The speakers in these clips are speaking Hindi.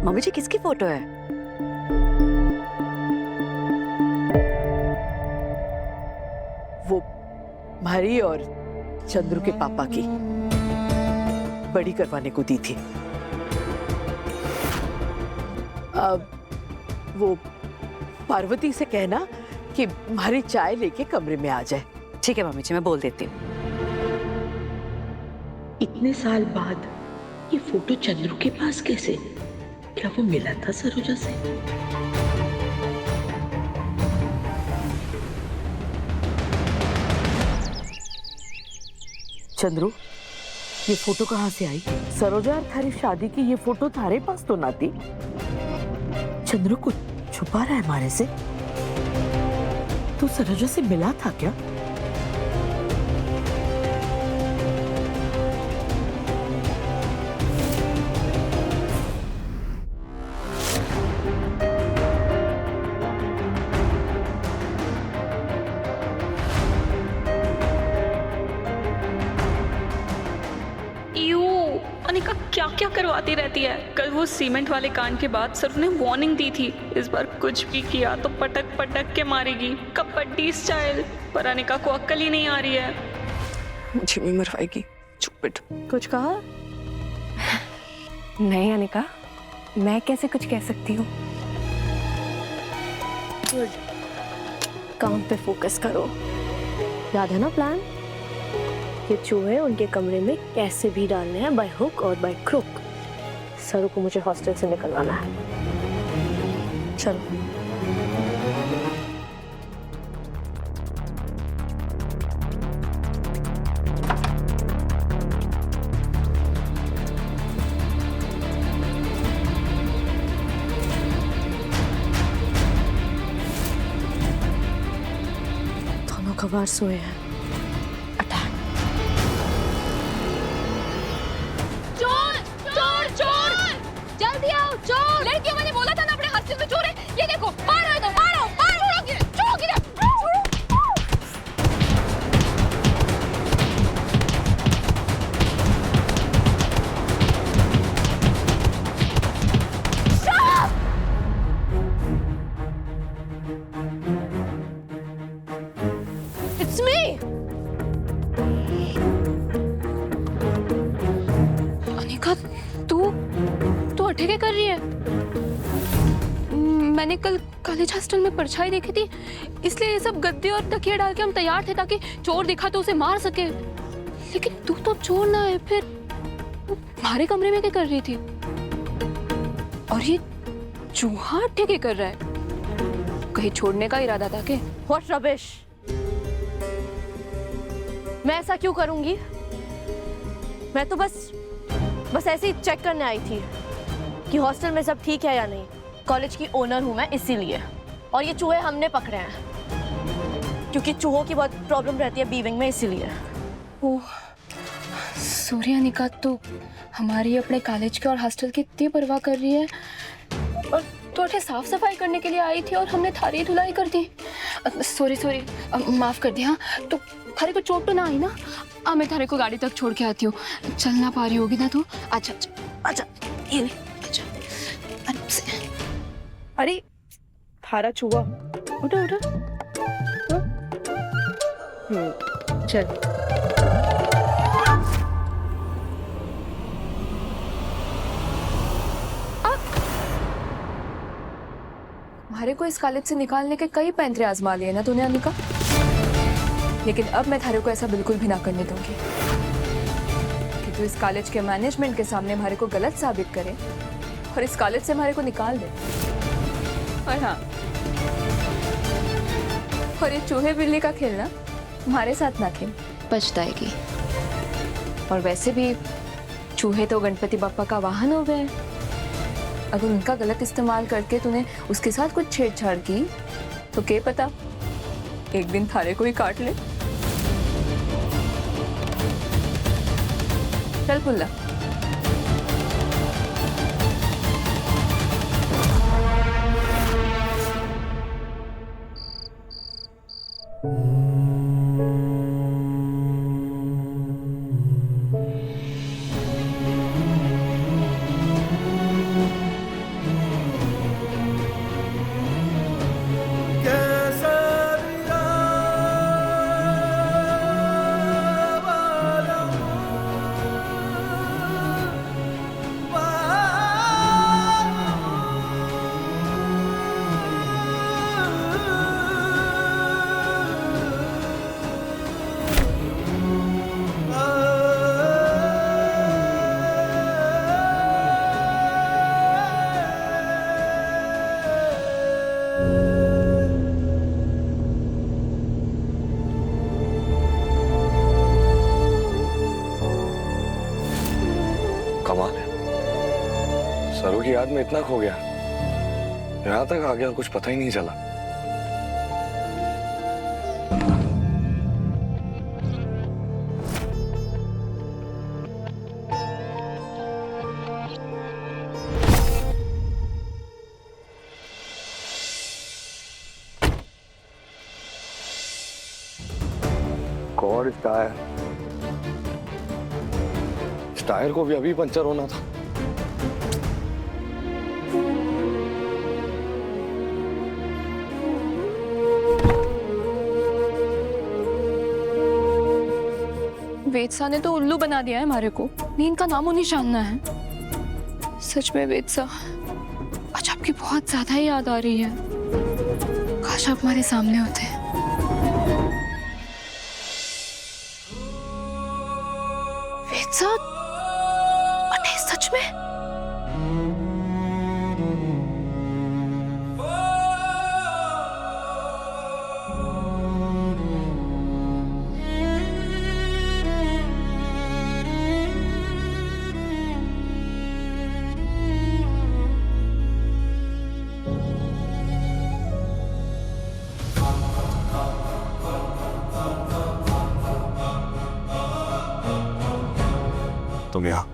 मम्मी जी किसकी फोटो है? वो भारी और चंद्रू के पापा की बड़ी करवाने को दी थी। अब वो पार्वती से कहना कि भारी चाय लेके कमरे में आ जाए। ठीक है मम्मी जी, मैं बोल देती हूँ। इतने साल बाद ये फोटो चंद्रू के पास कैसे? क्या वो मिला था सरोजा से? चंद्रू, ये फोटो कहाँ से आई? सरोजा और थारी शादी की ये फोटो थारे पास तो ना थी। चंद्रू कुछ छुपा रहा है हमारे से। तू सरोजा से मिला था क्या? अनिका क्या क्या करवाती रहती है। कल वो सीमेंट वाले कांड के बाद सर ने वार्निंग दी थी, इस बार कुछ भी किया तो पटक पटक के मारेगी, कबड्डी स्टाइल। पर अनिका को अक्ल ही नहीं आ रही है। मुझे भी मरवाएगी। चुप बैठ। कुछ कहा? नहीं अनिका, मैं कैसे कुछ कह सकती हूँ। काम पे फोकस करो। याद है ना प्लान? ये चूहे उनके कमरे में कैसे भी डालने हैं, बाय हुक और बाय क्रुक। सरू को मुझे हॉस्टल से निकलवाना है। चलो। दोनों कबार सोए हैं। जल्दी आओ, चोर! लड़कियों, मैंने बोला था ना अपने हॉस्टल में चोर है। ये देखो, मारो इधर, मारो, मारो, चोर गिरा। It's me! अनिका, तू अठे क्या कर रही है? मैंने कल कॉलेज हॉस्टल में परछाई देखी थी, इसलिए ये सब गद्दे और तकिया डाल के हम तैयार थे ताकि चोर दिखा तो उसे मार सके। लेकिन तू तो चोर ना है, फिर हमारे कमरे में क्या कर रही थी? और ये चूहा अठे क्या कर रहा है? कहीं छोड़ने का इरादा था क्या? What rubbish! मैं ऐसा क्यों करूंगी? मैं तो बस ऐसे ही चेक करने आई थी कि हॉस्टल में सब ठीक है या नहीं। कॉलेज की ओनर हूं मैं, इसीलिए। और ये चूहे हमने पकड़े हैं क्योंकि चूहों की बहुत प्रॉब्लम रहती है बीविंग में, इसीलिए। ओह सॉरी अनिका, तो हमारी अपने कॉलेज के और हॉस्टल की इतनी परवाह कर रही है, और तो अच्छे साफ सफाई करने के लिए आई थी और हमने थारी धुलाई कर दी। सॉरी, माफ कर दिया। तो थारे को चोट तो ना आई ना? मैं थारे को गाड़ी तक छोड़ के आती हूँ। चल ना पा रही होगी ना तू? अच्छा, ये ले, अच्छा। अरे थारा चूहा, उठो। चल। हमारे को इस कॉलेज से निकालने के कई पैंतरे आजमा लिए ना तूने अनिका, लेकिन अब मैं थारे को ऐसा बिल्कुल भी ना करने दूंगी कि तू इस कॉलेज के मैनेजमेंट के सामने हमारे को गलत साबित करे और इस कॉलेज से हमारे को निकाल दे। और हाँ, और ये चूहे बिल्ली का खेलना हमारे साथ ना खेल, पछताएगी। और वैसे भी चूहे तो गणपति बप्पा का वाहन हो गए। अगर उनका गलत इस्तेमाल करके तूने उसके साथ कुछ छेड़छाड़ की तो क्या पता एक दिन थारे को ही काट ले। चल पुल्ला। सरू की याद में इतना खो गया, यहाँ तक आ गया कुछ पता ही नहीं चला। गॉड, इस टायर को भी अभी पंचर होना था। वेदसा ने तो उल्लू बना दिया है हमारे को। नींद का नामो निशान ना है। सच में वेदसा, आज आपकी बहुत ज्यादा ही याद आ रही है। काश आप हमारे सामने होते। वेदसा, अरे सच में? तुम यहाँ?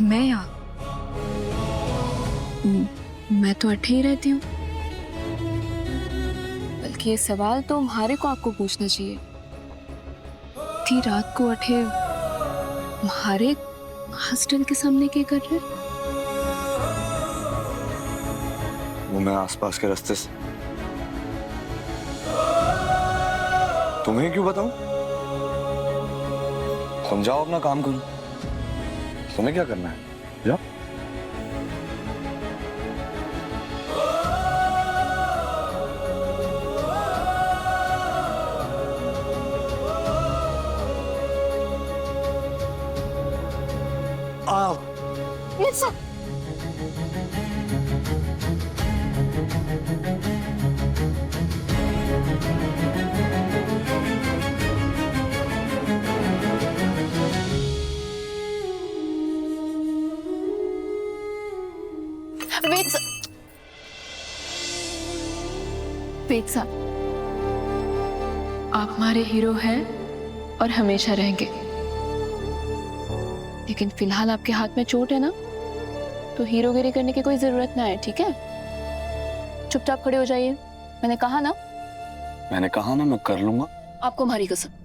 मैं यहाँ? मैं तो अठे ही रहती हूँ। बल्कि ये सवाल तो हमारे को आपको पूछना चाहिए। थी रात को अठे हमारे हॉस्टल के सामने क्या कर रहे? वो मैं आसपास के रास्ते से। तुम्हें क्यों बताऊं? समझाओ, अपना काम करो। तुम्हें क्या करना है? जाओ। आओ। वेदसा, आप हमारे हीरो हैं और हमेशा रहेंगे। लेकिन फिलहाल आपके हाथ में चोट है ना, तो हीरोगिरी करने की कोई जरूरत ना है, ठीक है? चुपचाप खड़े हो जाइए। मैंने कहा ना? मैंने कहा ना, मैं कर लूंगा। आपको हमारी कसम।